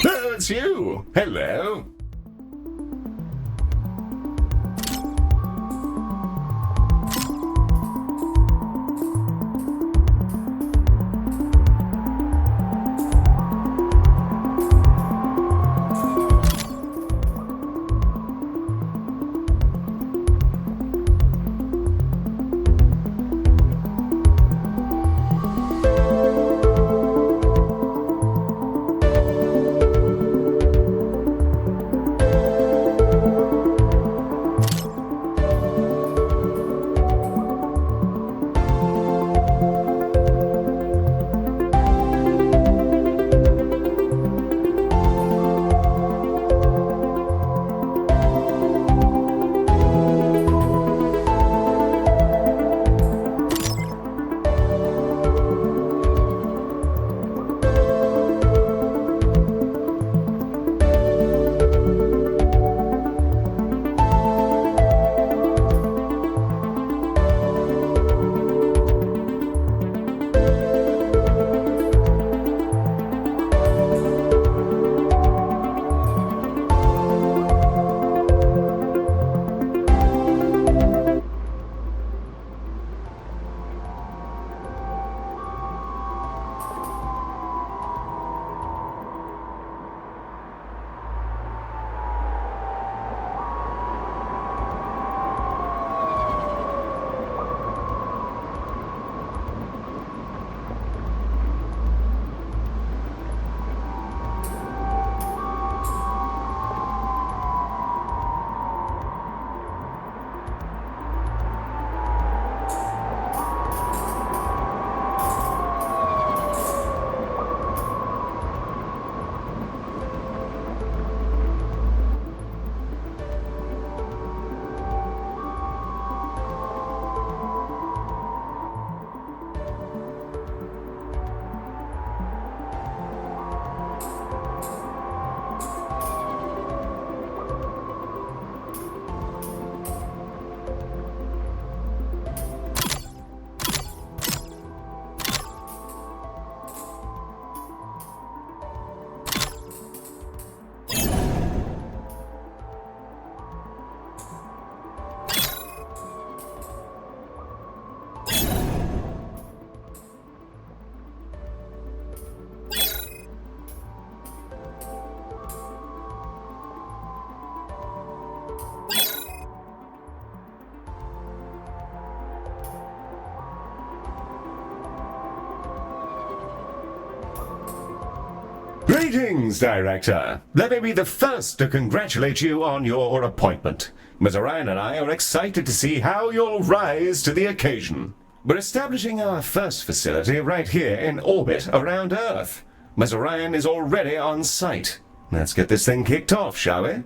Oh, it's you! Hello! Greetings, Director. Let me be the first to congratulate you on your appointment. Ms. Orion and I are excited to see how you'll rise to the occasion. We're establishing our first facility right here in orbit around Earth. Ms. Orion is already on site. Let's get this thing kicked off, shall we?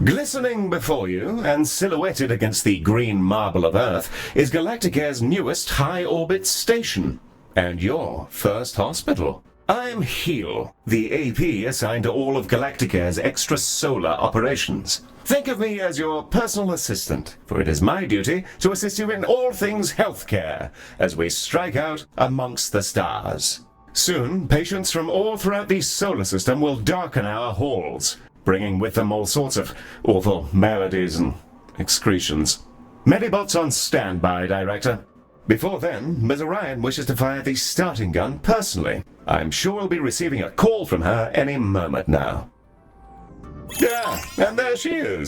Glistening before you, and silhouetted against the green marble of Earth, is Galacticare's newest high-orbit station, and your first hospital. I'm Heel, the AP assigned to all of Galacticare's extrasolar operations. Think of me as your personal assistant, for it is my duty to assist you in all things healthcare, as we strike out amongst the stars. Soon, patients from all throughout the solar system will darken our halls, bringing with them all sorts of awful maladies and excretions. Medibots on standby, Director. Before then, Ms. Orion wishes to fire the starting gun personally. I'm sure we'll be receiving a call from her any moment now. Yeah, and there she is.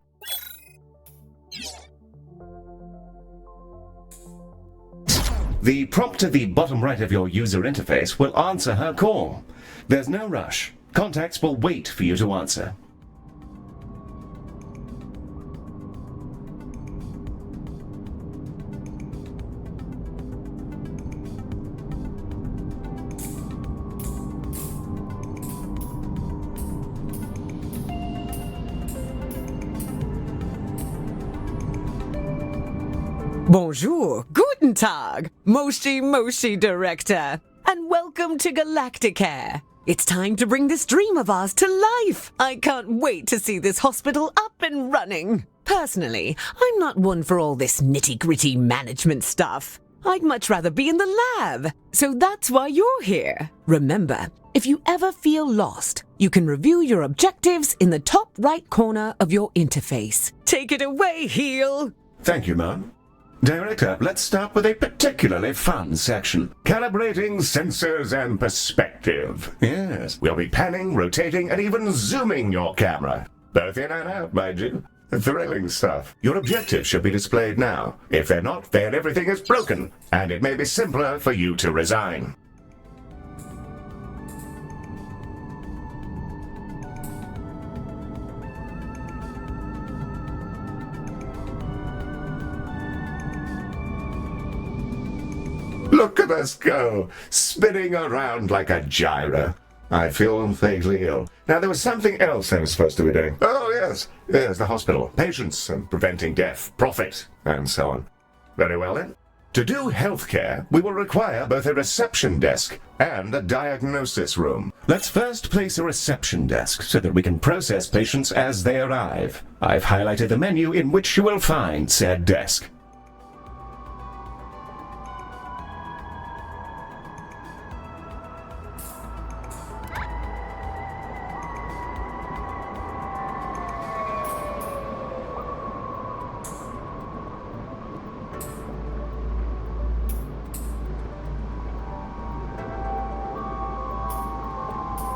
The prompt at the bottom right of your user interface will answer her call. There's no rush. Contacts will wait for you to answer. Bonjour, guten Tag, Moshi Director, and welcome to Galacticare. It's time to bring this dream of ours to life. I can't wait to see this hospital up and running. Personally, I'm not one for all this nitty-gritty management stuff. I'd much rather be in the lab, so that's why you're here. Remember, if you ever feel lost, you can review your objectives in the top right corner of your interface. Take it away, Heel. Thank you, Mom. Director, let's start with a particularly fun section. Calibrating sensors and perspective. Yes, we'll be panning, rotating, and even zooming your camera. Both in and out, mind you. Thrilling stuff. Your objectives should be displayed now. If they're not, then everything is broken, and it may be simpler for you to resign. Look at us go, spinning around like a gyro. I feel vaguely ill. Now, there was something else I was supposed to be doing. Oh, yes. Yes, the hospital. Patients and preventing death, profit, and so on. Very well, then. To do healthcare, we will require both a reception desk and a diagnosis room. Let's first place a reception desk so that we can process patients as they arrive. I've highlighted the menu in which you will find said desk.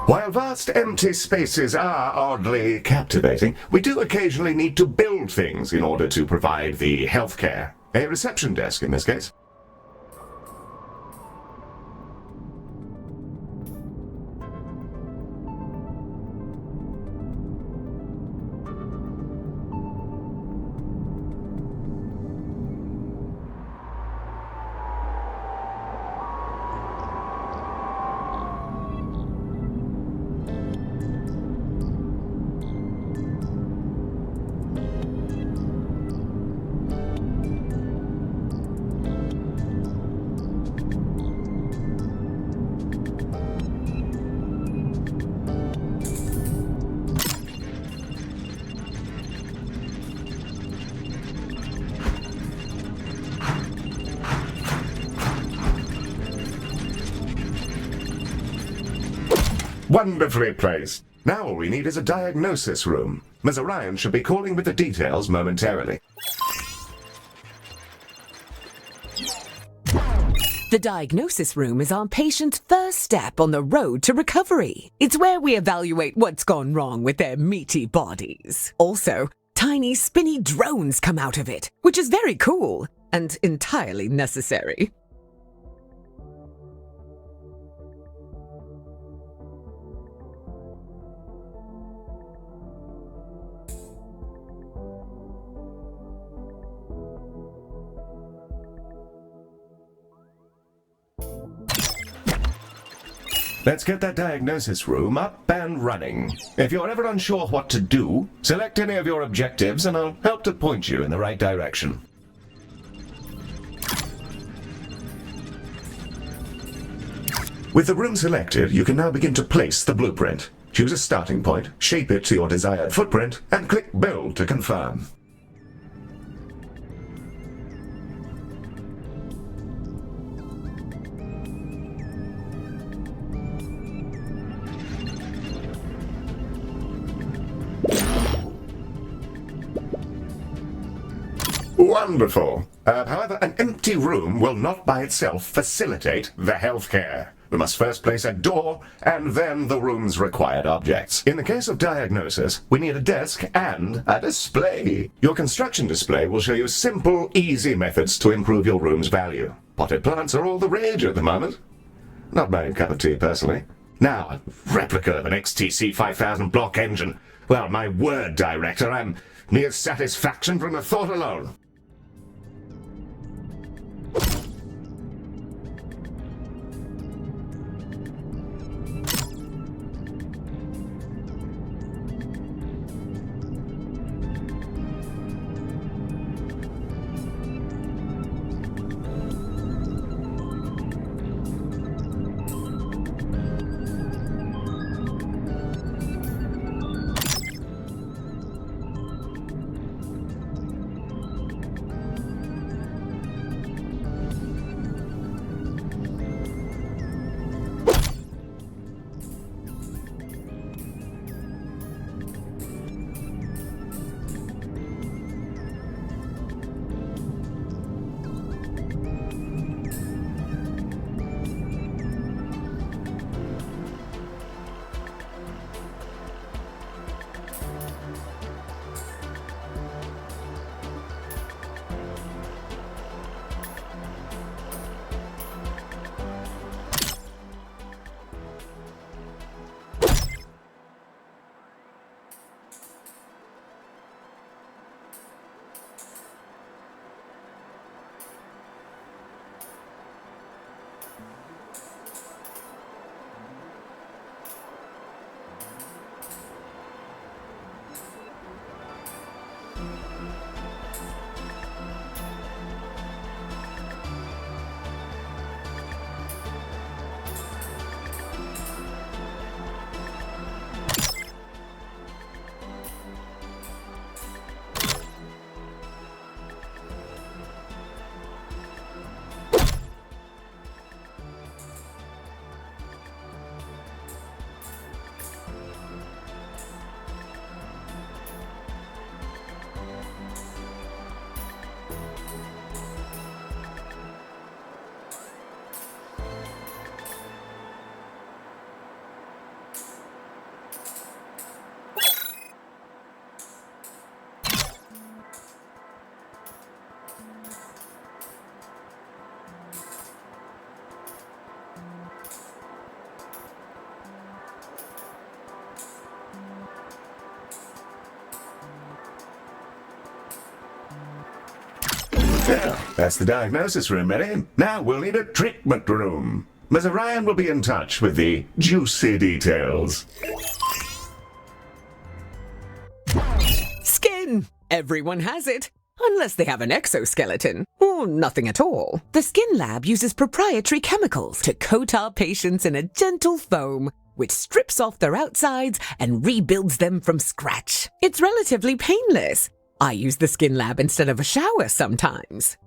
While vast empty spaces are oddly captivating, we do occasionally need to build things in order to provide the healthcare. A reception desk in this case. Wonderfully placed. Now all we need is a diagnosis room. Ms. Orion should be calling with the details momentarily. The diagnosis room is our patient's first step on the road to recovery. It's where we evaluate what's gone wrong with their meaty bodies. Also, tiny spinny drones come out of it, which is very cool and entirely necessary. Let's get that diagnosis room up and running. If you're ever unsure what to do, select any of your objectives and I'll help to point you in the right direction. With the room selected, you can now begin to place the blueprint. Choose a starting point, shape it to your desired footprint, and click Build to confirm. Wonderful. However, an empty room will not by itself facilitate the healthcare. We must first place a door and then the room's required objects. In the case of diagnosis, we need a desk and a display. Your construction display will show you simple, easy methods to improve your room's value. Potted plants are all the rage at the moment. Not my cup of tea, personally. Now, a replica of an XTC 5000 block engine. Well, my word, Director, I'm mere satisfaction from the thought alone. Well, that's the diagnosis room ready. Now we'll need a treatment room. Ms. Orion will be in touch with the juicy details. Skin! Everyone has it. Unless they have an exoskeleton, or nothing at all. The Skin Lab uses proprietary chemicals to coat our patients in a gentle foam, which strips off their outsides and rebuilds them from scratch. It's relatively painless. I use the Skin Lab instead of a shower sometimes.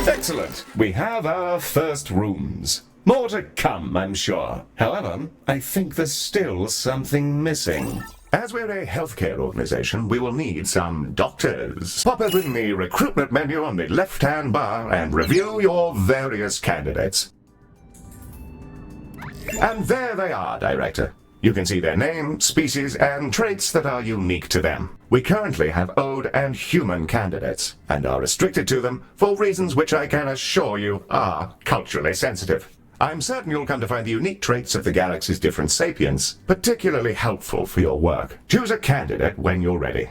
Excellent. We have our first rooms. More to come, I'm sure. However, I think there's still something missing. As we're a healthcare organization, we will need some doctors. Pop open the recruitment menu on the left-hand bar and review your various candidates. And there they are, Director. You can see their name, species, and traits that are unique to them. We currently have Ode and human candidates, and are restricted to them for reasons which I can assure you are culturally sensitive. I'm certain you'll come to find the unique traits of the galaxy's different sapiens particularly helpful for your work. Choose a candidate when you're ready.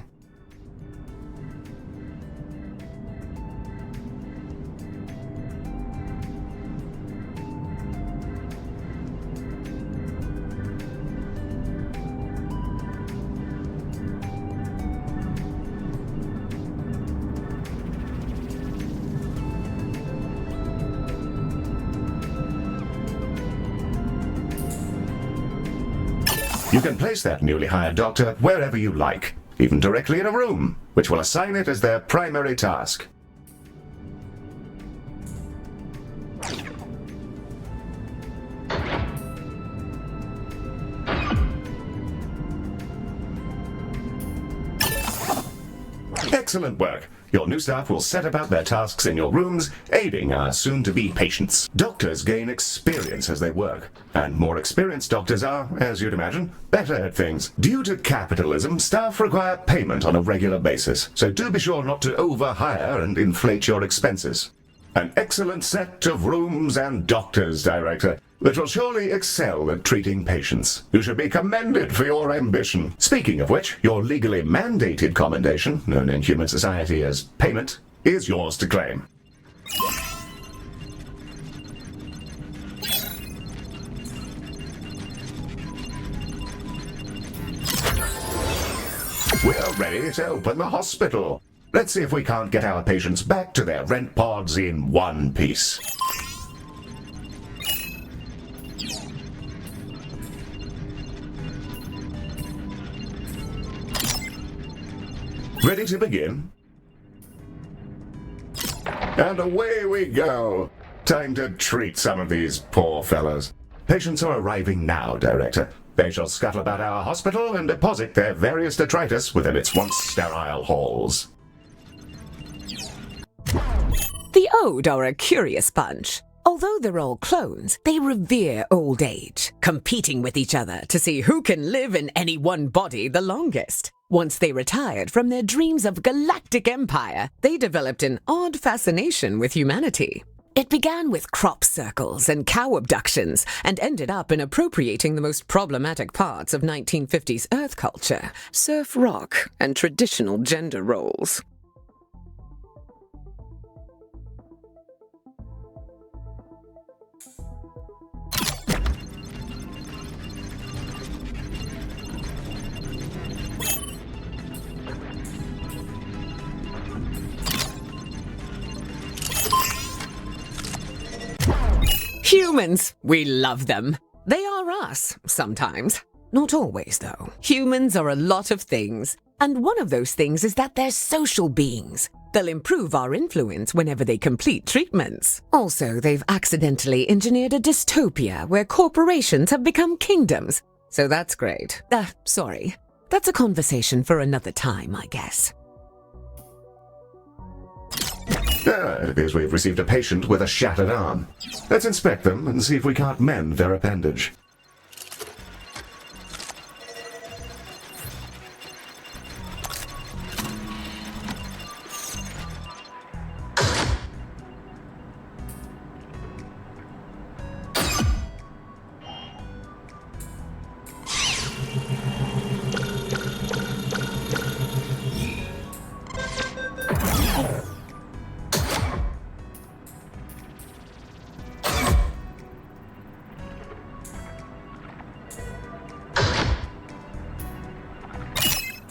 You can place that newly hired doctor wherever you like, even directly in a room, which will assign it as their primary task. Excellent work. Your new staff will set about their tasks in your rooms, aiding our soon-to-be patients. Doctors gain experience as they work, and more experienced doctors are, as you'd imagine, better at things. Due to capitalism, staff require payment on a regular basis, so do be sure not to overhire and inflate your expenses. An excellent set of rooms and doctors, Director, that will surely excel at treating patients. You should be commended for your ambition. Speaking of which, your legally mandated commendation, known in human society as payment, is yours to claim. We're ready to open the hospital. Let's see if we can't get our patients back to their rent pods in one piece. Ready to begin? And away we go. Time to treat some of these poor fellows. Patients are arriving now, Director. They shall scuttle about our hospital and deposit their various detritus within its once sterile halls. The Ode are a curious bunch. Although they're all clones, they revere old age, competing with each other to see who can live in any one body the longest. Once they retired from their dreams of galactic empire, they developed an odd fascination with humanity. It began with crop circles and cow abductions, and ended up in appropriating the most problematic parts of 1950s Earth culture, surf rock, and traditional gender roles. Humans, we love them. They are us, sometimes. Not always, though. Humans are a lot of things, and one of those things is that they're social beings. They'll improve our influence whenever they complete treatments. Also, they've accidentally engineered a dystopia where corporations have become kingdoms. So that's great. Sorry. That's a conversation for another time, I guess. It appears we've received a patient with a shattered arm. Let's inspect them and see if we can't mend their appendage.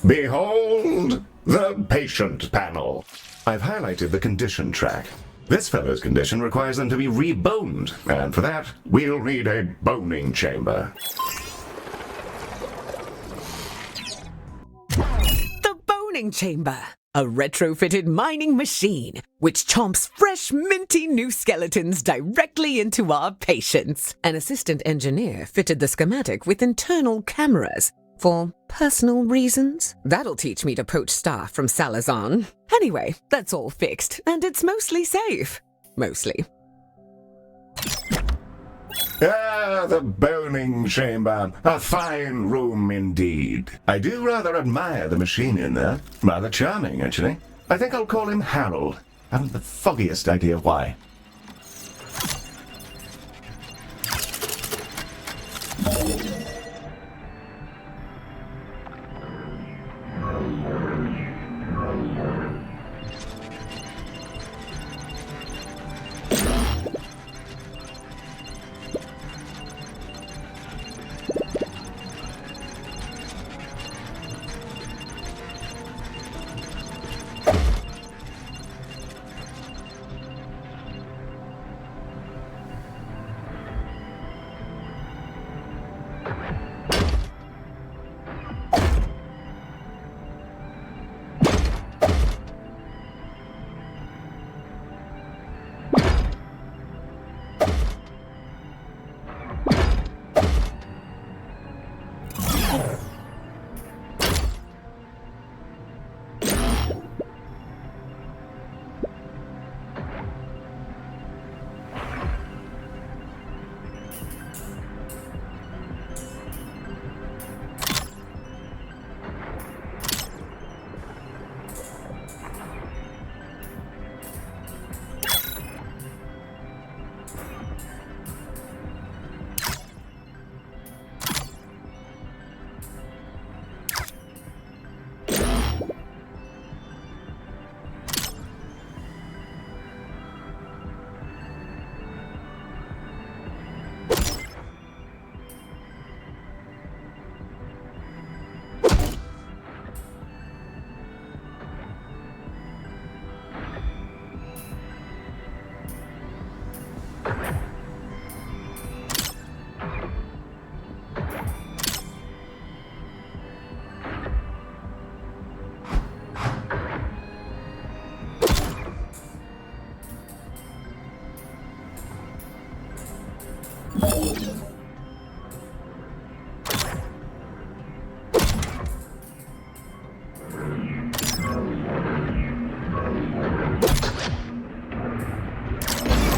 Behold the patient panel. I've highlighted the condition track. This fellow's condition requires them to be reboned, and for that, we'll need a boning chamber. The boning chamber. A retrofitted mining machine, which chomps fresh, minty new skeletons directly into our patients. An assistant engineer fitted the schematic with internal cameras. For personal reasons? That'll teach me to poach staff from Salazar. Anyway, that's all fixed, and it's mostly safe. Mostly. Ah, the boning chamber. A fine room indeed. I do rather admire the machine in there. Rather charming, actually. I think I'll call him Harold. I haven't the foggiest idea why.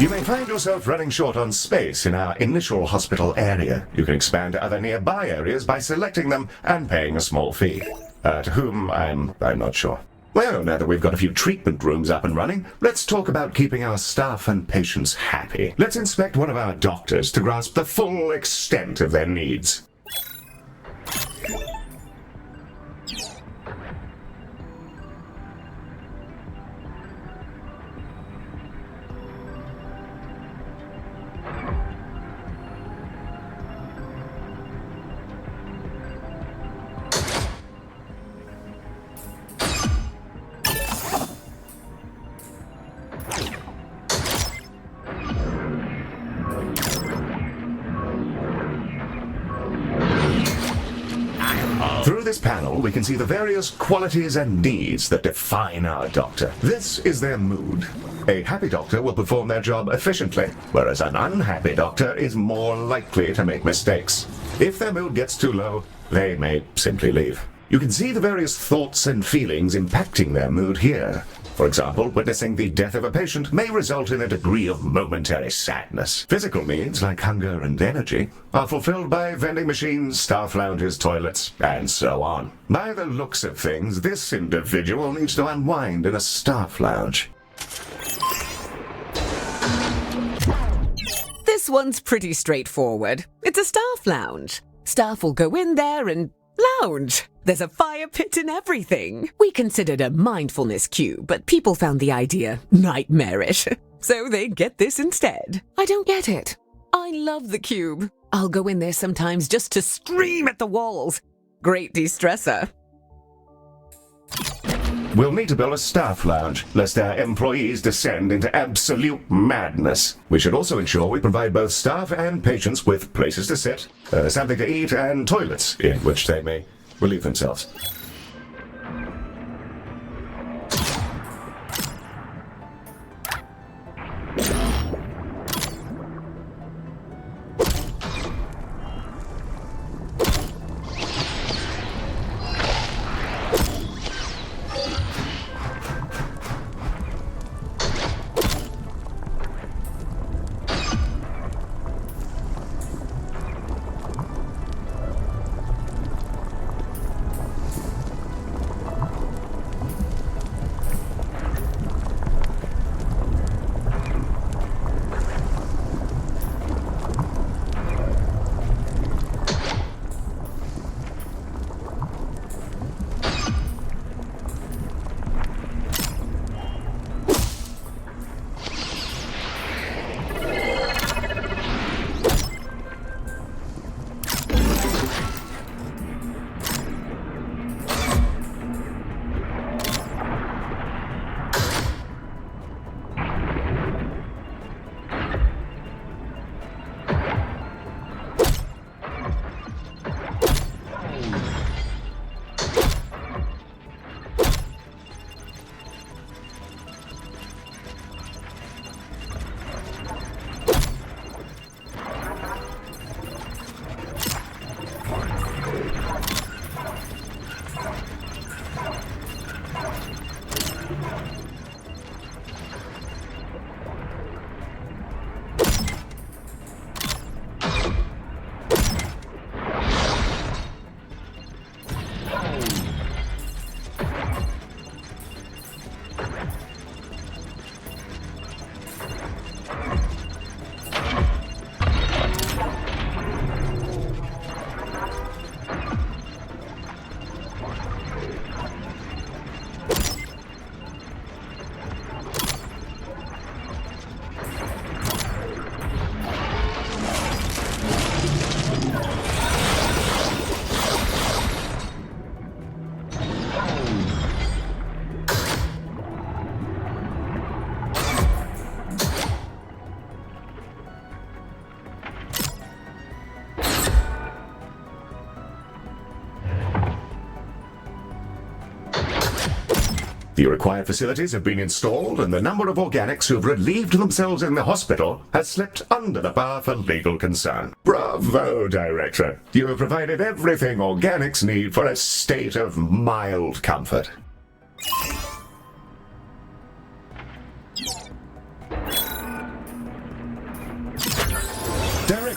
You may find yourself running short on space in our initial hospital area. You can expand to other nearby areas by selecting them and paying a small fee. To whom, I'm not sure. Well, now that we've got a few treatment rooms up and running, let's talk about keeping our staff and patients happy. Let's inspect one of our doctors to grasp the full extent of their needs. Through this panel, we can see the various qualities and needs that define our doctor. This is their mood. A happy doctor will perform their job efficiently, whereas an unhappy doctor is more likely to make mistakes. If their mood gets too low, they may simply leave. You can see the various thoughts and feelings impacting their mood here. For example, witnessing the death of a patient may result in a degree of momentary sadness. Physical needs, like hunger and energy, are fulfilled by vending machines, staff lounges, toilets, and so on. By the looks of things, this individual needs to unwind in a staff lounge. This one's pretty straightforward. It's a staff lounge. Staff will go in there and lounge. There's a fire pit and everything. We considered a mindfulness cube, but people found the idea nightmarish. So they get this instead. I don't get it. I love the cube. I'll go in there sometimes just to scream at the walls. Great de-stressor. We'll need to build a staff lounge, lest our employees descend into absolute madness. We should also ensure we provide both staff and patients with places to sit, something to eat, and toilets in which they may relieve themselves. The required facilities have been installed, and the number of organics who have relieved themselves in the hospital has slipped under the bar for legal concern. Bravo, Director! You have provided everything organics need for a state of mild comfort.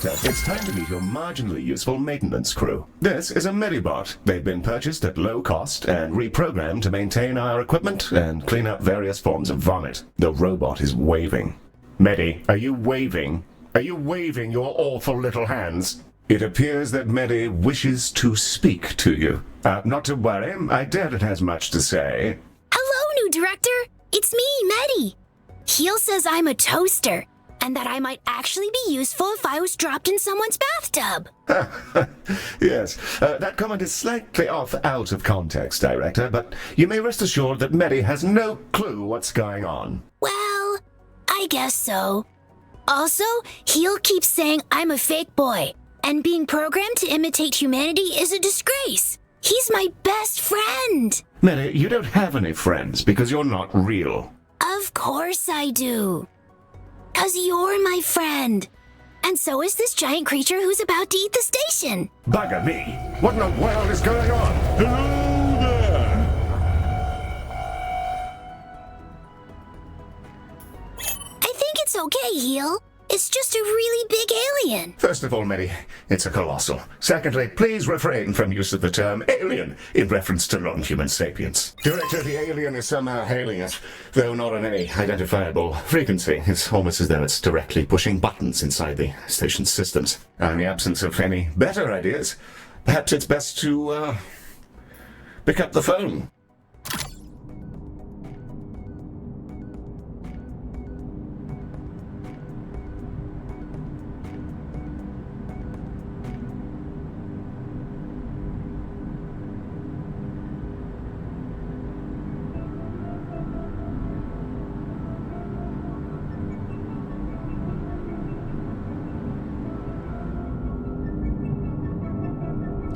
Director, it's time to meet your marginally useful maintenance crew. This is a Medibot. They've been purchased at low cost and reprogrammed to maintain our equipment and clean up various forms of vomit. The robot is waving. Medi, are you waving? Are you waving your awful little hands? It appears that Medi wishes to speak to you. Not to worry, I doubt it has much to say. Hello, new director. It's me, Medi. Heel says I'm a toaster, and that I might actually be useful if I was dropped in someone's bathtub. Yes, that comment is slightly out of context, Director, but you may rest assured that Medi has no clue what's going on. Well, I guess so. Also, Heel keeps saying I'm a fake boy, and being programmed to imitate humanity is a disgrace. He's my best friend. Medi, you don't have any friends because you're not real. Of course I do. 'Cause you're my friend. And so is this giant creature who's about to eat the station. Bugger me! What in the world is going on? Hello there! I think it's okay, Heel. It's just a really big alien. First of all, Medi, it's a colossal. Secondly, please refrain from use of the term alien in reference to non-human sapiens. Director, the alien is somehow hailing us, though not on any identifiable frequency. It's almost as though it's directly pushing buttons inside the station's systems. In the absence of any better ideas, perhaps it's best to, pick up the phone.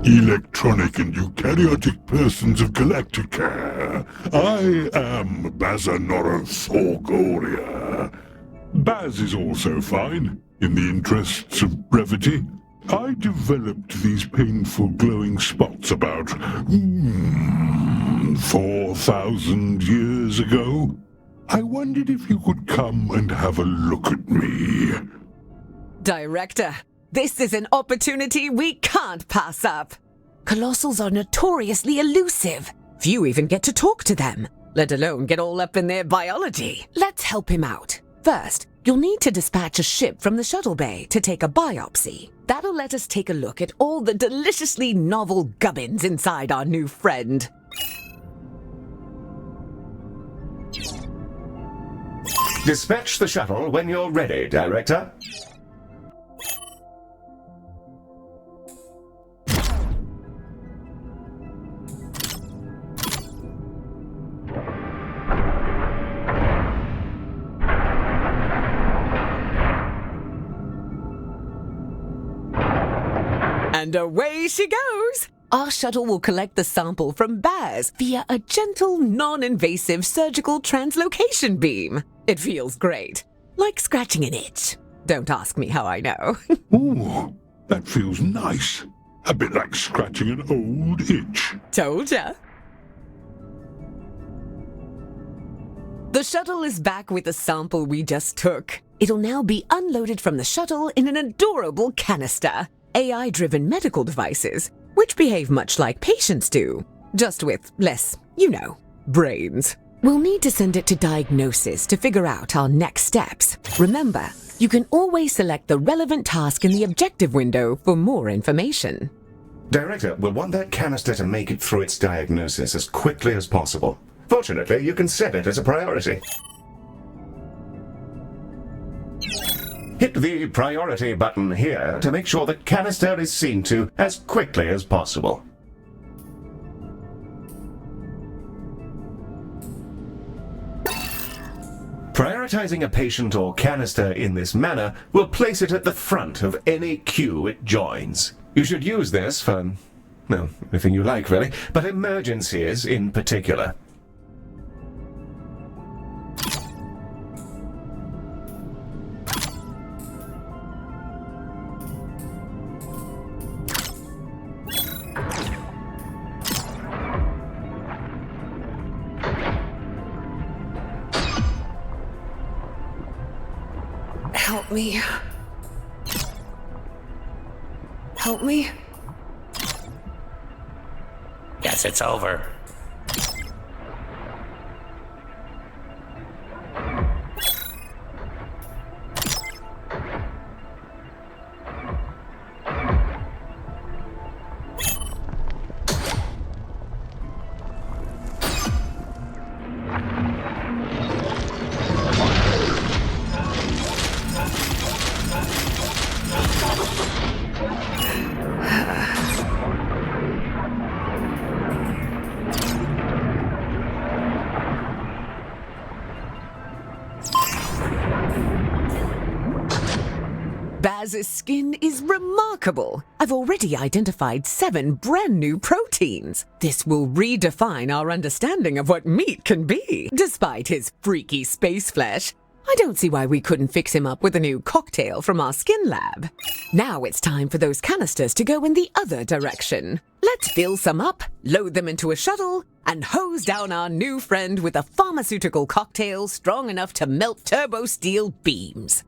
Electronic and eukaryotic persons of Galacticare, I am Bazanoroth Orgoria. Baz is also fine, in the interests of brevity. I developed these painful glowing spots about 4,000 years ago. I wondered if you could come and have a look at me. Director, this is an opportunity we can't pass up. Colossals are notoriously elusive. Few even get to talk to them, let alone get all up in their biology. Let's help him out. First, you'll need to dispatch a ship from the shuttle bay to take a biopsy. That'll let us take a look at all the deliciously novel gubbins inside our new friend. Dispatch the shuttle when you're ready, Director. And away she goes! Our shuttle will collect the sample from Baz via a gentle, non-invasive surgical translocation beam. It feels great. Like scratching an itch. Don't ask me how I know. Ooh, that feels nice. A bit like scratching an old itch. Told ya. The shuttle is back with the sample we just took. It'll now be unloaded from the shuttle in an adorable canister. AI-driven medical devices, which behave much like patients do, just with less, brains. We'll need to send it to diagnosis to figure out our next steps. Remember, you can always select the relevant task in the objective window for more information. Director, we'll want that canister to make it through its diagnosis as quickly as possible. Fortunately, you can set it as a priority. Hit the priority button here to make sure the canister is seen to as quickly as possible. Prioritizing a patient or canister in this manner will place it at the front of any queue it joins. You should use this for, anything you like really, but emergencies in particular. Help me. Help me? Guess it's over. Baz's skin is remarkable. I've already identified 7 brand new proteins. This will redefine our understanding of what meat can be. Despite his freaky space flesh, I don't see why we couldn't fix him up with a new cocktail from our skin lab. Now it's time for those canisters to go in the other direction. Let's fill some up, load them into a shuttle, and hose down our new friend with a pharmaceutical cocktail strong enough to melt turbo steel beams.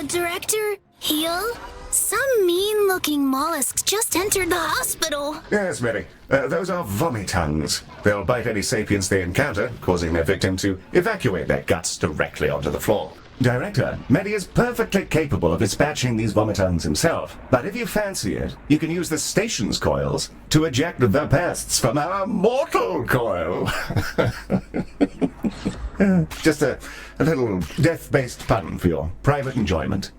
Director, Heel? Some mean-looking mollusks just entered the hospital. Yes, Mary. Those are vomitungs. They'll bite any sapiens they encounter, causing their victim to evacuate their guts directly onto the floor. Director, Medi is perfectly capable of dispatching these vomitungs himself, but if you fancy it, you can use the station's coils to eject the pests from our mortal coil. Just a little death-based pun for your private enjoyment.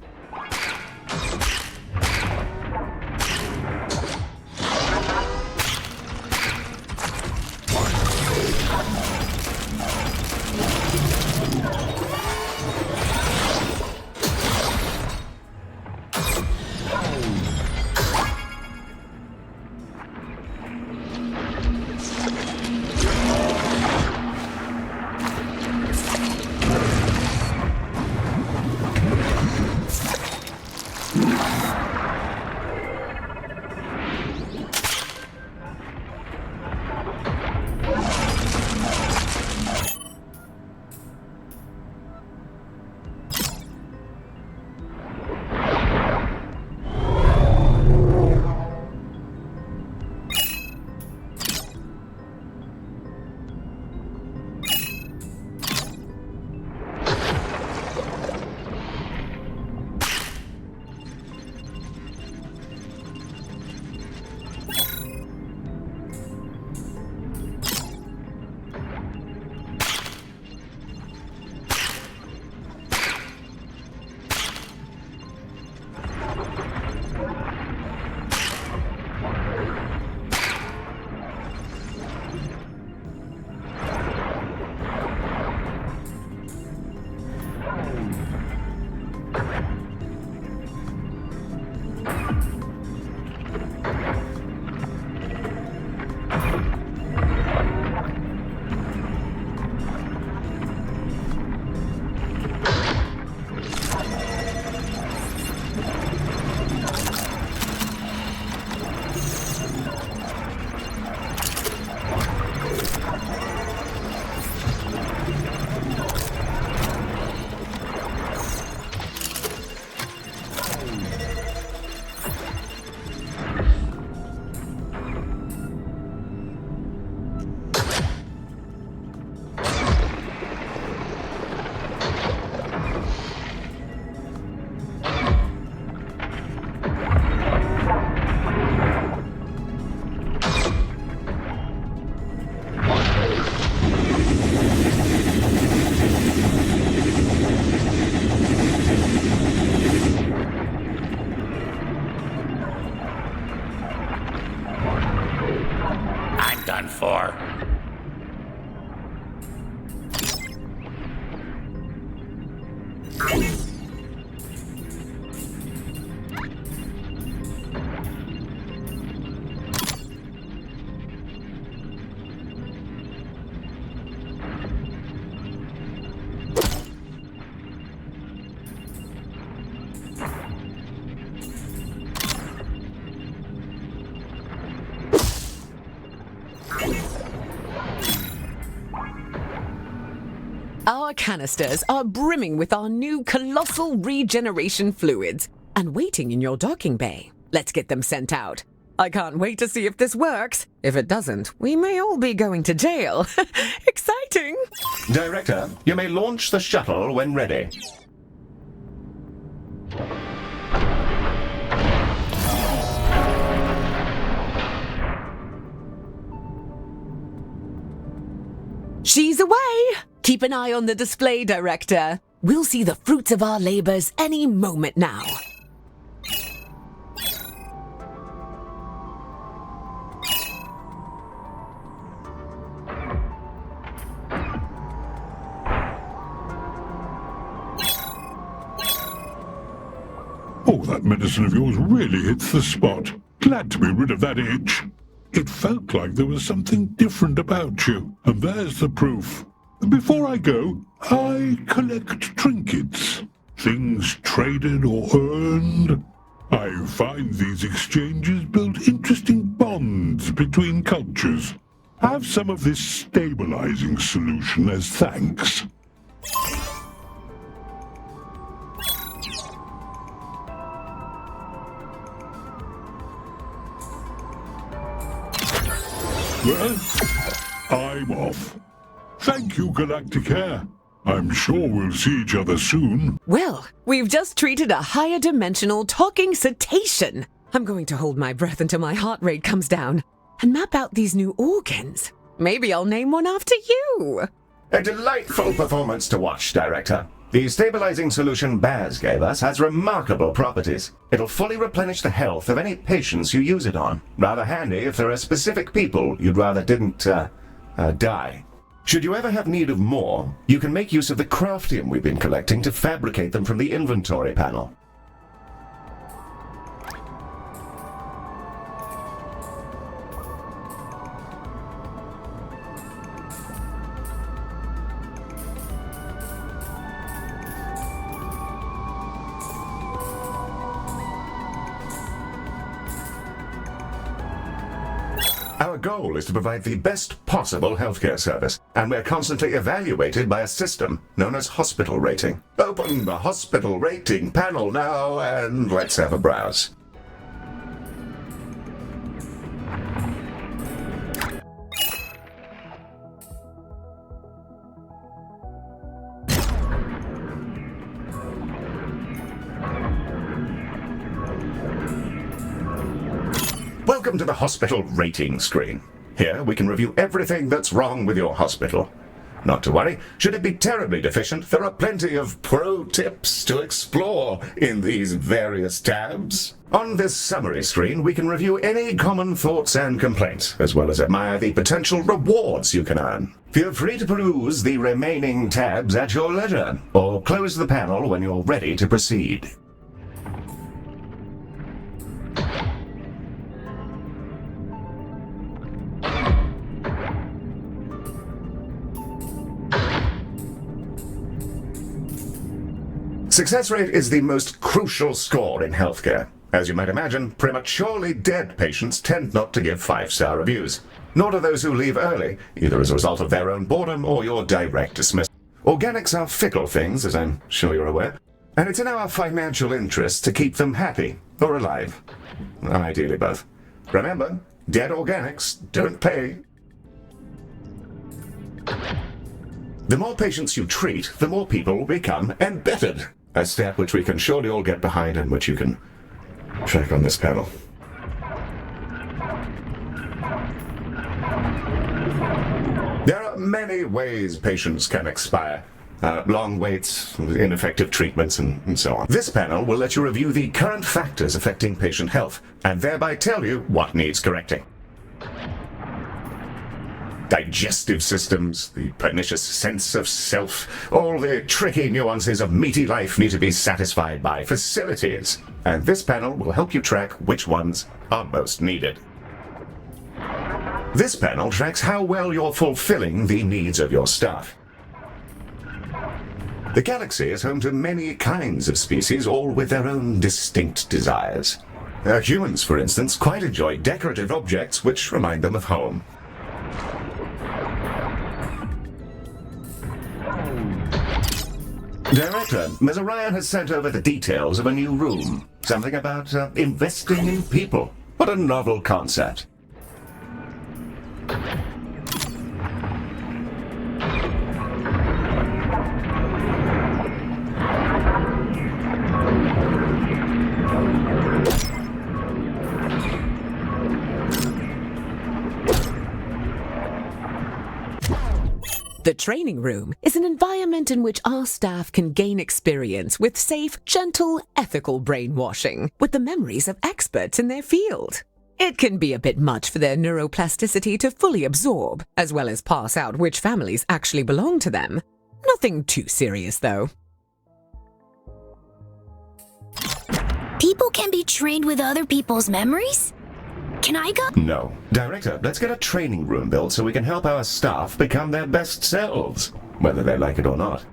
Our canisters are brimming with our new colossal regeneration fluids and waiting in your docking bay. Let's get them sent out. I can't wait to see if this works. If it doesn't, we may all be going to jail. Exciting! Director, you may launch the shuttle when ready. She's away! Keep an eye on the display, Director. We'll see the fruits of our labors any moment now. Oh, that medicine of yours really hits the spot. Glad to be rid of that itch. It felt like there was something different about you, and there's the proof. Before I go, I collect trinkets. Things traded or earned. I find these exchanges build interesting bonds between cultures. Have some of this stabilizing solution as thanks. Well, I'm off. Thank you, Galacticare. I'm sure we'll see each other soon. Well, we've just treated a higher dimensional talking cetacean. I'm going to hold my breath until my heart rate comes down and map out these new organs. Maybe I'll name one after you. A delightful performance to watch, Director. The stabilizing solution Baz gave us has remarkable properties. It'll fully replenish the health of any patients you use it on. Rather handy if there are specific people you'd rather didn't, die. Should you ever have need of more, you can make use of the craftium we've been collecting to fabricate them from the inventory panel. Our goal is to provide the best possible healthcare service, and we're constantly evaluated by a system known as hospital rating. Open the hospital rating panel now, and let's have a browse. Welcome to the hospital rating screen. Here we can review everything that's wrong with your hospital. Not to worry, should it be terribly deficient, there are plenty of pro tips to explore in these various tabs. On this summary screen, we can review any common thoughts and complaints, as well as admire the potential rewards you can earn. Feel free to peruse the remaining tabs at your leisure, or close the panel when you're ready to proceed. Success rate is the most crucial score in healthcare. As you might imagine, prematurely dead patients tend not to give 5-star reviews, nor do those who leave early, either as a result of their own boredom or your direct dismissal. Organics are fickle things, as I'm sure you're aware, and it's in our financial interest to keep them happy or alive. Ideally both. Remember, dead organics don't pay. The more patients you treat, the more people become embittered. A step which we can surely all get behind and which you can track on this panel. There are many ways patients can expire. Long waits, ineffective treatments, and so on. This panel will let you review the current factors affecting patient health, and thereby tell you what needs correcting. Digestive systems, the pernicious sense of self, all the tricky nuances of meaty life need to be satisfied by facilities, and this panel will help you track which ones are most needed. This panel tracks how well you're fulfilling the needs of your staff. The galaxy is home to many kinds of species, all with their own distinct desires. Humans, for instance, quite enjoy decorative objects which remind them of home. Director, Ms. Orion has sent over the details of a new room. Something about investing in people. What a novel concept. The training room is an environment in which our staff can gain experience with safe, gentle, ethical brainwashing with the memories of experts in their field. It can be a bit much for their neuroplasticity to fully absorb, as well as pass out which families actually belong to them. Nothing too serious, though. People can be trained with other people's memories? Can I go? No. Director, let's get a training room built so we can help our staff become their best selves, whether they like it or not.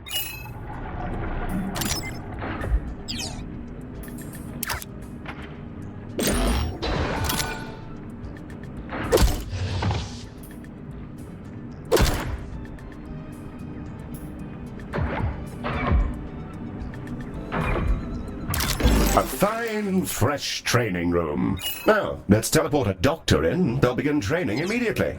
A fine, fresh training room. Now, let's teleport a doctor in. They'll begin training immediately.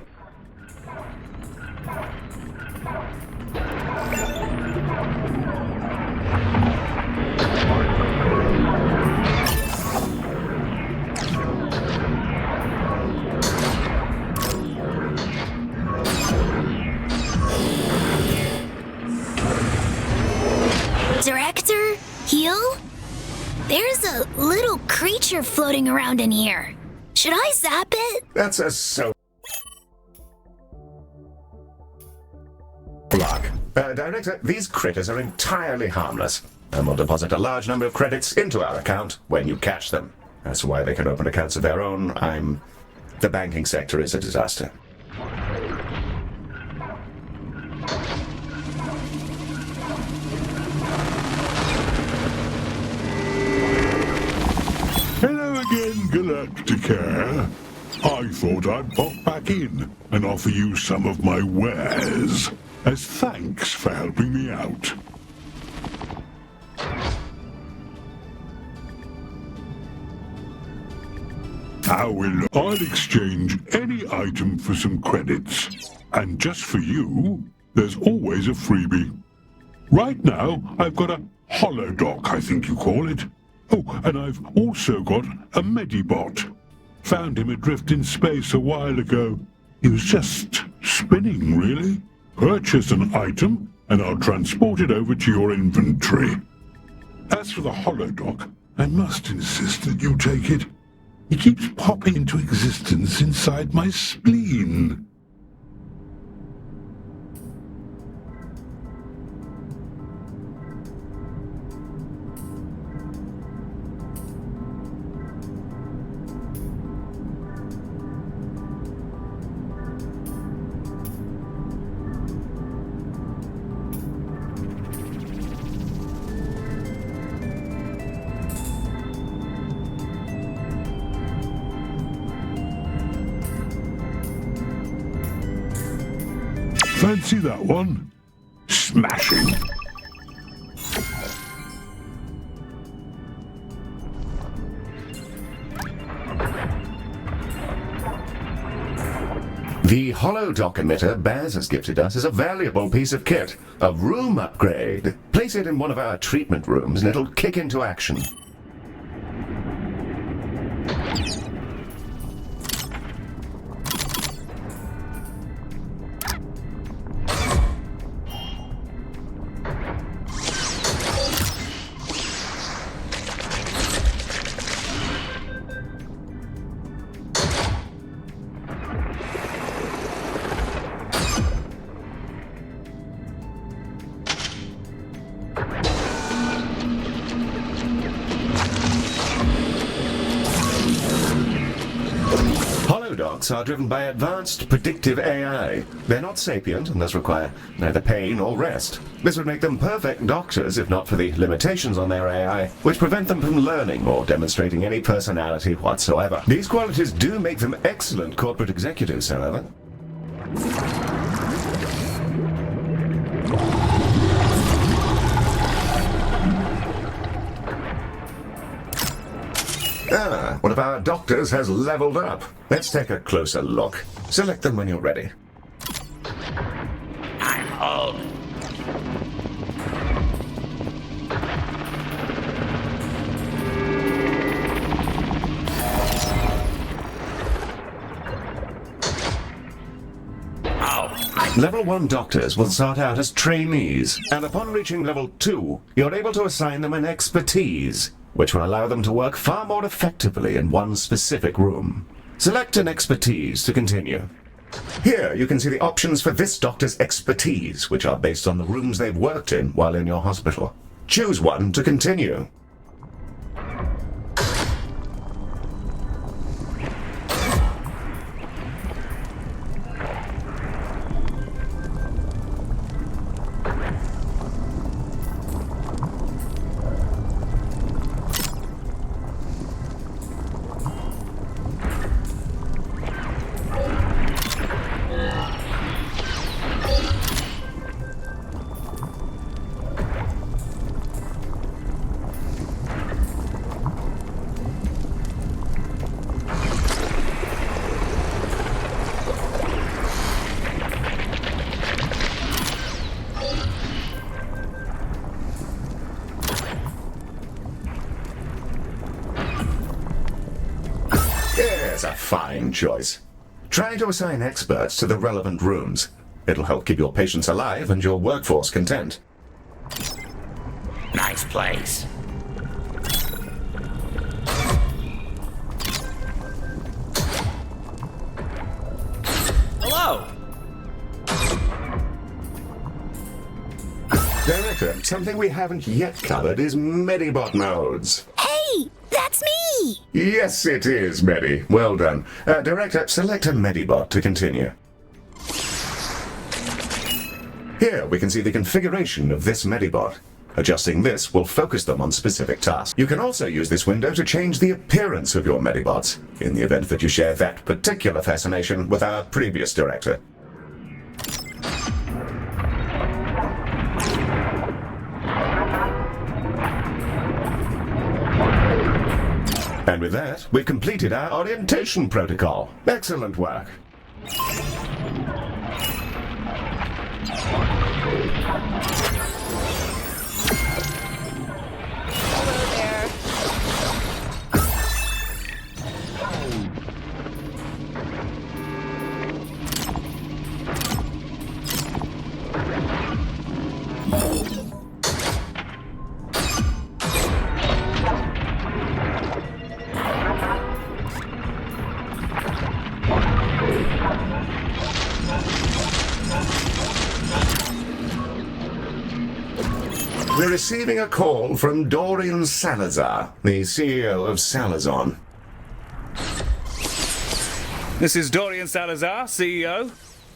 Director? Heal? There's a little creature floating around in here. Should I zap it? That's a so... Block. Director, these critters are entirely harmless, and we'll deposit a large number of credits into our account when you catch them. That's why they can open accounts of their own. The banking sector is a disaster. Hello again, Galacticare. I thought I'd pop back in and offer you some of my wares as thanks for helping me out. I'll exchange any item for some credits. And just for you, there's always a freebie. Right now, I've got a holodoc, I think you call it. Oh, and I've also got a Medibot. Found him adrift in space a while ago. He was just spinning, really. Purchase an item, and I'll transport it over to your inventory. As for the holodoc, I must insist that you take it. He keeps popping into existence inside my spleen. Fancy that one? Smashing! The holodoc emitter Baz has gifted us is a valuable piece of kit. A room upgrade. Place it in one of our treatment rooms and it'll kick into action. Holodocs are driven by advanced predictive AI. They're not sapient and thus require neither pay nor rest. This would make them perfect doctors if not for the limitations on their AI, which prevent them from learning or demonstrating any personality whatsoever. These qualities do make them excellent corporate executives, however. One of our doctors has leveled up. Let's take a closer look. Select them when you're ready. I'm old. Level 1 doctors will start out as trainees, and upon reaching level 2, you're able to assign them an expertise, which will allow them to work far more effectively in one specific room. Select an expertise to continue. Here you can see the options for this doctor's expertise, which are based on the rooms they've worked in while in your hospital. Choose one to continue. There's a fine choice. Try to assign experts to the relevant rooms. It'll help keep your patients alive and your workforce content. Nice place. Hello. Director, something we haven't yet covered is Medibot modes. Hey, that's me! Yes, it is, Medi. Well done. Director, select a Medibot to continue. Here we can see the configuration of this Medibot. Adjusting this will focus them on specific tasks. You can also use this window to change the appearance of your Medibots, in the event that you share that particular fascination with our previous director. And with that, we've completed our orientation protocol. Excellent work. We're receiving a call from Dorian Salazar, the CEO of Salazon. This is Dorian Salazar, CEO.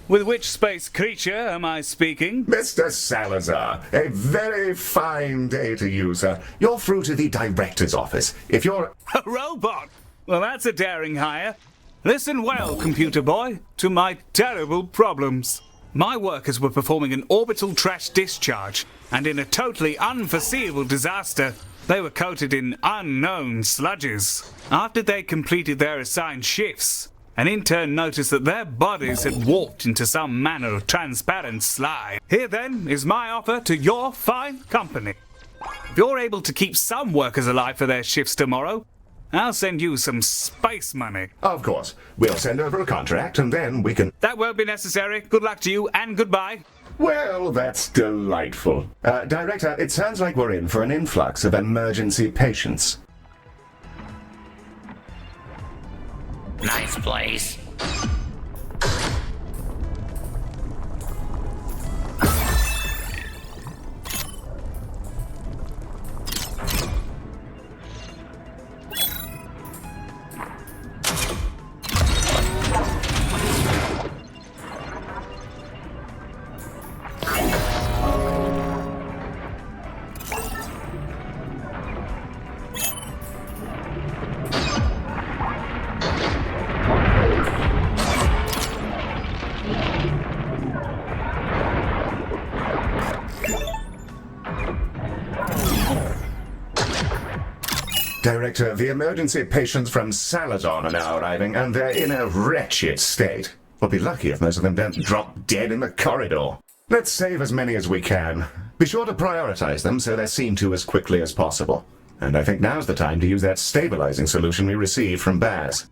With which space creature am I speaking? Mr. Salazar, a very fine day to you, sir. You're through to the director's office. If you're... A robot? Well, that's a daring hire. Listen well, computer boy, to my terrible problems. My workers were performing an orbital trash discharge, and in a totally unforeseeable disaster, they were coated in unknown sludges. After they completed their assigned shifts, an intern noticed that their bodies had warped into some manner of transparent slime. Here then is my offer to your fine company. If you're able to keep some workers alive for their shifts tomorrow, I'll send you some space money. Of course. We'll send over a contract and then we can... That won't be necessary. Good luck to you and goodbye. Well, that's delightful. Director, it sounds like we're in for an influx of emergency patients. Nice place. Director, the emergency patients from Salazar are now arriving, and they're in a wretched state. We'll be lucky if most of them don't drop dead in the corridor. Let's save as many as we can. Be sure to prioritize them so they're seen to as quickly as possible. And I think now's the time to use that stabilizing solution we received from Baz.